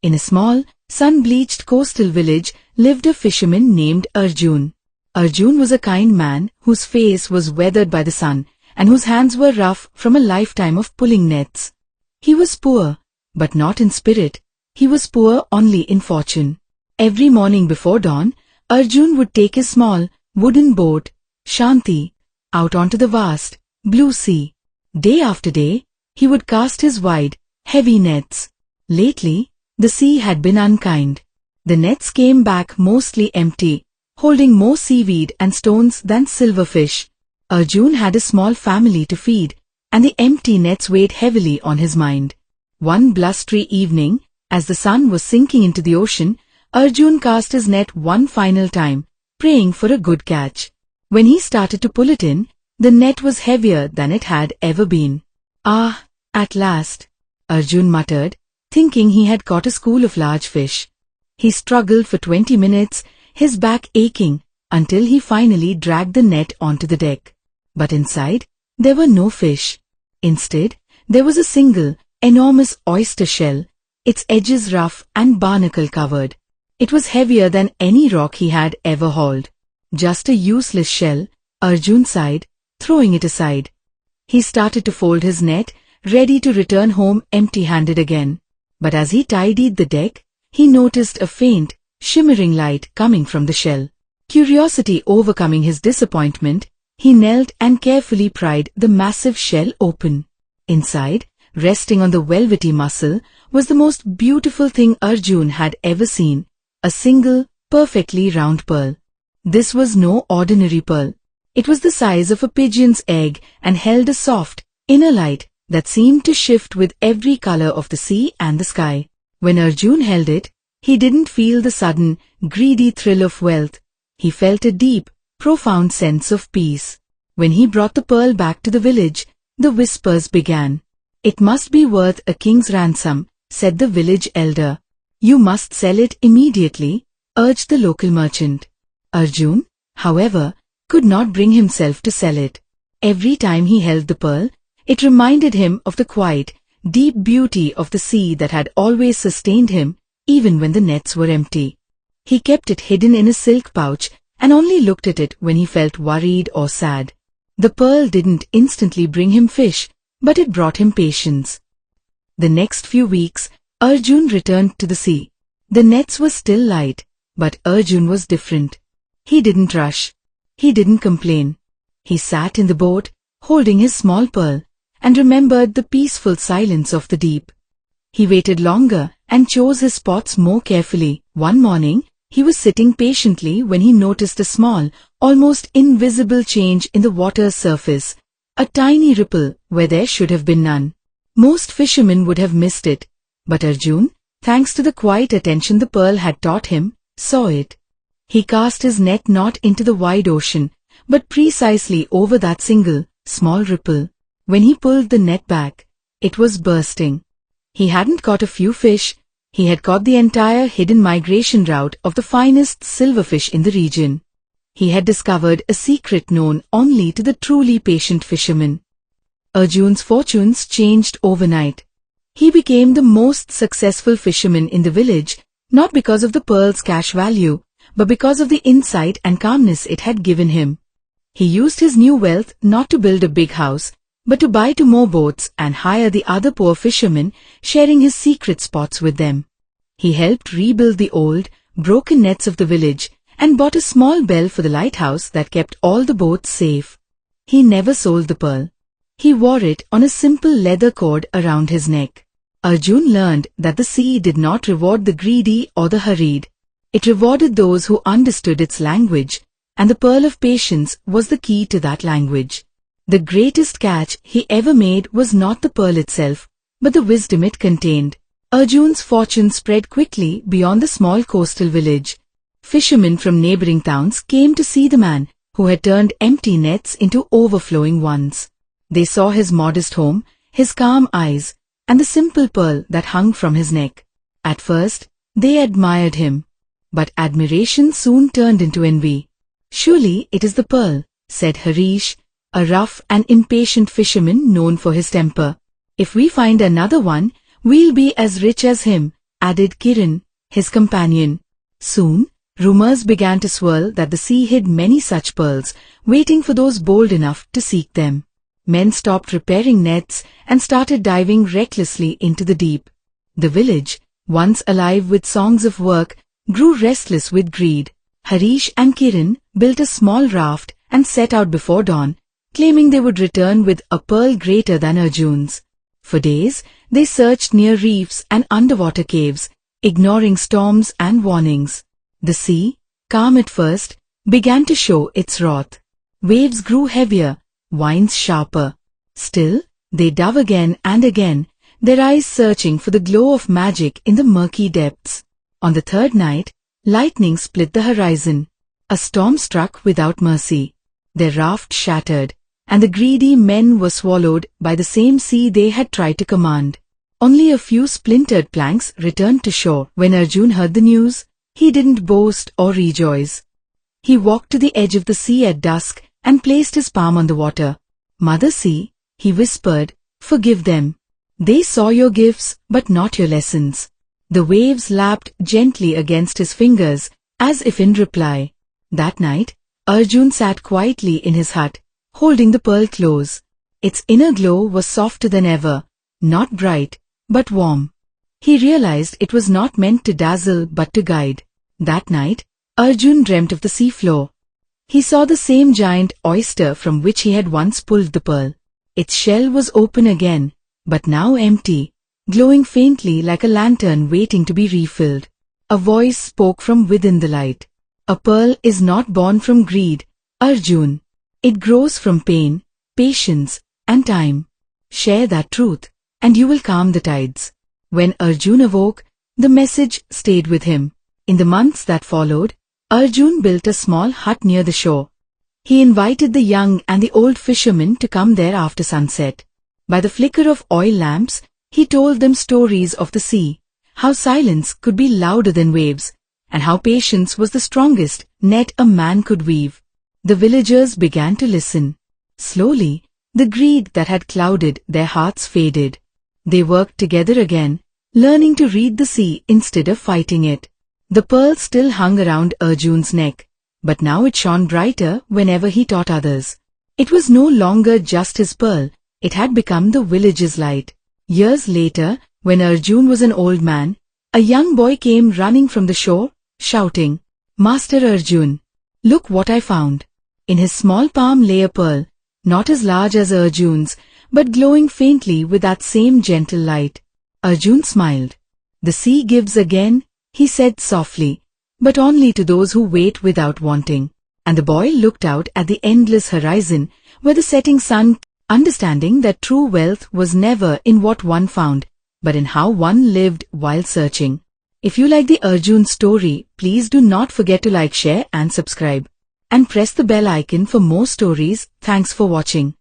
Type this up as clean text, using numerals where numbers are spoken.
In a small, sun-bleached coastal village lived a fisherman named Arjun. Arjun was a kind man whose face was weathered by the sun and whose hands were rough from a lifetime of pulling nets. He was poor, but not in spirit. He was poor only in fortune. Every morning before dawn, Arjun would take his small, wooden boat, Shanti, out onto the vast, blue sea. Day after day, he would cast his wide, heavy nets. Lately, the sea had been unkind. The nets came back mostly empty, holding more seaweed and stones than silverfish. Arjun had a small family to feed, and the empty nets weighed heavily on his mind. One blustery evening, as the sun was sinking into the ocean, Arjun cast his net one final time, praying for a good catch. When he started to pull it in, the net was heavier than it had ever been. "Ah, at last," Arjun muttered, thinking he had caught a school of large fish. He struggled for 20 minutes, his back aching, until he finally dragged the net onto the deck. But inside, there were no fish. Instead, there was a single, enormous oyster shell, its edges rough and barnacle-covered. It was heavier than any rock he had ever hauled. "Just a useless shell," Arjun sighed, throwing it aside. He started to fold his net, ready to return home empty-handed again. But as he tidied the deck, he noticed a faint, shimmering light coming from the shell. Curiosity overcoming his disappointment, he knelt and carefully pried the massive shell open. Inside, resting on the velvety muscle, was the most beautiful thing Arjun had ever seen, a single, perfectly round pearl. This was no ordinary pearl. It was the size of a pigeon's egg and held a soft, inner light that seemed to shift with every color of the sea and the sky. When Arjun held it, he didn't feel the sudden, greedy thrill of wealth. He felt a deep, profound sense of peace. When he brought the pearl back to the village, the whispers began. "It must be worth a king's ransom," said the village elder. "You must sell it immediately," urged the local merchant. Arjun, however, could not bring himself to sell it. Every time he held the pearl, it reminded him of the quiet, deep beauty of the sea that had always sustained him, even when the nets were empty. He kept it hidden in a silk pouch and only looked at it when he felt worried or sad. The pearl didn't instantly bring him fish, but it brought him patience. The next few weeks, Arjun returned to the sea. The nets were still light, but Arjun was different. He didn't rush. He didn't complain. He sat in the boat, holding his small pearl, and remembered the peaceful silence of the deep. He waited longer and chose his spots more carefully. One morning, he was sitting patiently when he noticed a small, almost invisible change in the water's surface, a tiny ripple where there should have been none. Most fishermen would have missed it, but Arjun, thanks to the quiet attention the pearl had taught him, saw it. He cast his net not into the wide ocean, but precisely over that single, small ripple. When he pulled the net back, it was bursting. He hadn't caught a few fish, he had caught the entire hidden migration route of the finest silverfish in the region. He had discovered a secret known only to the truly patient fishermen. Arjun's fortunes changed overnight. He became the most successful fisherman in the village, not because of the pearl's cash value, but because of the insight and calmness it had given him. He used his new wealth not to build a big house, but to buy 2 more boats and hire the other poor fishermen, sharing his secret spots with them. He helped rebuild the old, broken nets of the village and bought a small bell for the lighthouse that kept all the boats safe. He never sold the pearl. He wore it on a simple leather cord around his neck. Arjun learned that the sea did not reward the greedy or the hurried. It rewarded those who understood its language, and the pearl of patience was the key to that language. The greatest catch he ever made was not the pearl itself, but the wisdom it contained. Arjun's fortune spread quickly beyond the small coastal village. Fishermen from neighboring towns came to see the man who had turned empty nets into overflowing ones. They saw his modest home, his calm eyes, and the simple pearl that hung from his neck. At first, they admired him, but admiration soon turned into envy. "Surely it is the pearl," said Harish, a rough and impatient fisherman known for his temper. "If we find another one, we'll be as rich as him, added Kiran, his companion. Soon, rumors began to swirl that the sea hid many such pearls, waiting for those bold enough to seek them. Men stopped repairing nets and started diving recklessly into the deep. The village, once alive with songs of work, grew restless with greed. Harish and Kiran built a small raft and set out before dawn, claiming they would return with a pearl greater than Arjun's. For days, they searched near reefs and underwater caves, ignoring storms and warnings. The sea, calm at first, began to show its wrath. Waves grew heavier, winds sharper. Still, they dove again and again, their eyes searching for the glow of magic in the murky depths. On the third night, lightning split the horizon. A storm struck without mercy. Their raft shattered, and the greedy men were swallowed by the same sea they had tried to command. Only a few splintered planks returned to shore. When Arjun heard the news, he didn't boast or rejoice. He walked to the edge of the sea at dusk and placed his palm on the water. "Mother Sea," he whispered, "forgive them. They saw your gifts, but not your lessons." The waves lapped gently against his fingers, as if in reply. That night, Arjun sat quietly in his hut, holding the pearl close. Its inner glow was softer than ever, not bright, but warm. He realized it was not meant to dazzle but to guide. That night, Arjun dreamt of the seafloor. He saw the same giant oyster from which he had once pulled the pearl. Its shell was open again, but now empty, glowing faintly like a lantern waiting to be refilled. A voice spoke from within the light. "A pearl is not born from greed, Arjun. It grows from pain, patience, and time. Share that truth, and you will calm the tides." When Arjun awoke, the message stayed with him. In the months that followed, Arjun built a small hut near the shore. He invited the young and the old fishermen to come there after sunset. By the flicker of oil lamps, he told them stories of the sea, how silence could be louder than waves, and how patience was the strongest net a man could weave. The villagers began to listen. Slowly, the greed that had clouded their hearts faded. They worked together again, learning to read the sea instead of fighting it. The pearl still hung around Arjun's neck, but now it shone brighter whenever he taught others. It was no longer just his pearl, it had become the village's light. Years later, when Arjun was an old man, a young boy came running from the shore, shouting, "Master Arjun, look what I found." In his small palm lay a pearl, not as large as Arjun's, but glowing faintly with that same gentle light. Arjun smiled. "The sea gives again," he said softly, "but only to those who wait without wanting." And the boy looked out at the endless horizon where the setting sun, understanding that true wealth was never in what one found, but in how one lived while searching. If you like the Arjun story, please do not forget to like, share and subscribe. And press the bell icon for more stories. Thanks for watching.